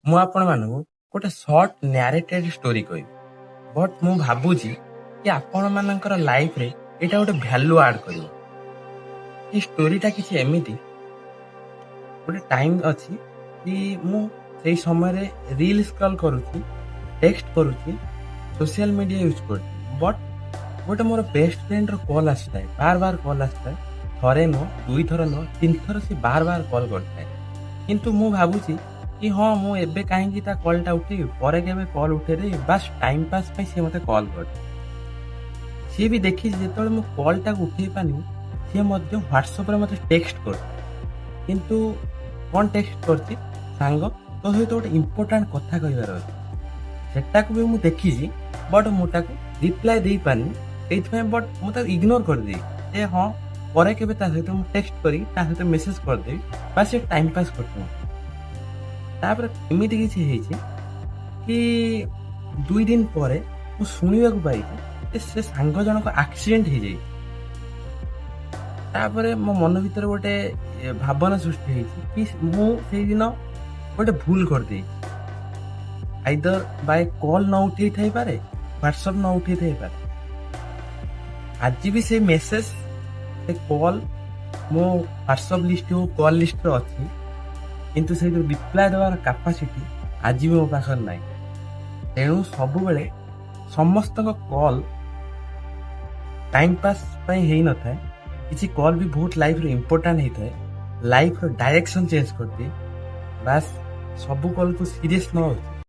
ମୁଁ ଆପଣମାନଙ୍କୁ ଗୋଟେ ସର୍ଟ ନ୍ୟାରେଟେଡ୍ ଷ୍ଟୋରି କହିବି। ବଟ୍ ମୁଁ ଭାବୁଛି କି ଆପଣମାନଙ୍କର ଲାଇଫ୍ରେ ଏଇଟା ଗୋଟେ ଭ୍ୟାଲୁ ଆଡ୍ କରିବ। ଏ ଷ୍ଟୋରିଟା କିଛି ଏମିତି, ଗୋଟେ ଟାଇମ୍ ଅଛି କି ମୁଁ ସେଇ ସମୟରେ ରିଲ୍ ସ୍କ୍ରଲ୍ କରୁଛି, ଟେକ୍ସଟ କରୁଛି, ସୋସିଆଲ ମିଡ଼ିଆ ୟୁଜ୍ କରୁଛି। ବଟ୍ ଗୋଟେ ମୋର ବେଷ୍ଟ ଫ୍ରେଣ୍ଡର କଲ୍ ଆସିଥାଏ, ବାର କଲ୍ ଆସିଥାଏ। ଥରେ ନୁହଁ, 2 ଥର ନୁହଁ, 3 ଥର ସେ ବାର କଲ୍ କରିଥାଏ। କିନ୍ତୁ ମୁଁ ଭାବୁଛି କି ହଁ, ମୁଁ ଏବେ କାହିଁକି ତା କଲ୍ଟା ଉଠେଇବି, ପରେ କେବେ କଲ୍ ଉଠେଇଦେବି, ବାସ୍ ଟାଇମ୍ ପାସ୍ ପାଇଁ ସିଏ ମୋତେ କଲ୍ କରିଛି। ସିଏ ବି ଦେଖିଛି ଯେତେବେଳେ ମୁଁ କଲ୍ଟାକୁ ଉଠେଇ ପାରିନି, ସିଏ ମଧ୍ୟ ହ୍ୱାଟ୍ସଆପ୍ରେ ମୋତେ ଟେକ୍ସଟ କରିଛି। କିନ୍ତୁ କ'ଣ ଟେକ୍ସଟ କରିଛି, ସାଙ୍ଗ ତୋ ସହିତ ଗୋଟେ ଇମ୍ପୋର୍ଟାଣ୍ଟ କଥା କହିବାର ଅଛି। ସେଟାକୁ ବି ମୁଁ ଦେଖିଛି, ବଟ୍ ମୁଁ ତାକୁ ରିପ୍ଲାଏ ଦେଇପାରିନି। ସେଇଥିପାଇଁ ବଟ୍ ମୁଁ ତାକୁ ଇଗ୍ନୋର କରିଦେବି ଯେ ହଁ, ପରେ କେବେ ତା ସହିତ ମୁଁ ଟେକ୍ସଟ କରିକି ତା ସହିତ ମେସେଜ କରିଦେବି, ବା ସେ ଟାଇମ୍ ପାସ୍ କରୁଛି। ତାପରେ ଏମିତି କିଛି ହେଇଛି କି 2 ଦିନ ପରେ ମୁଁ ଶୁଣିବାକୁ ପାଇଛି ଯେ ସେ ସାଙ୍ଗ ଜଣକ ଆକ୍ସିଡେଣ୍ଟ ହେଇଯାଇଛି। ତାପରେ ମୋ ମନ ଭିତରେ ଗୋଟେ ଭାବନା ସୃଷ୍ଟି ହେଇଛି କି ମୁଁ ସେଇଦିନ ଗୋଟେ ଭୁଲ କରିଦେଇଛି। ଆଇଦର ବାଇ କଲ୍ ନ ଉଠେଇ ଥାଇପାରେ, ହ୍ୱାଟ୍ସଆପ୍ ନ ଉଠେଇ ଥାଇପାରେ। ଆଜି ବି ସେ ମେସେଜ, ସେ କଲ୍ ମୋ ହ୍ୱାଟ୍ସଆପ୍ ଲିଷ୍ଟ ହଉ କଲ୍ ଲିଷ୍ଟରେ ଅଛି, କିନ୍ତୁ ସେ ଯେଉଁ ରିପ୍ଲାଏ ଦେବାର କାପାସିଟି ଆଜି ବି ମୋ ପାଖରେ ନାହିଁ। ତେଣୁ ସବୁବେଳେ ସମସ୍ତଙ୍କ କଲ୍ ଟାଇମ୍ ପାସ୍ ପାଇଁ ହେଇନଥାଏ, କିଛି କଲ୍ ବି ବହୁତ ଲାଇଫ୍ରେ ଇମ୍ପୋର୍ଟାଣ୍ଟ ହେଇଥାଏ, ଲାଇଫ୍ର ଡାଇରେକ୍ସନ୍ ଚେଞ୍ଜ କରିଦିଏ। ବାସ୍ ସବୁ କଲ୍କୁ ସିରିୟସ୍ ନ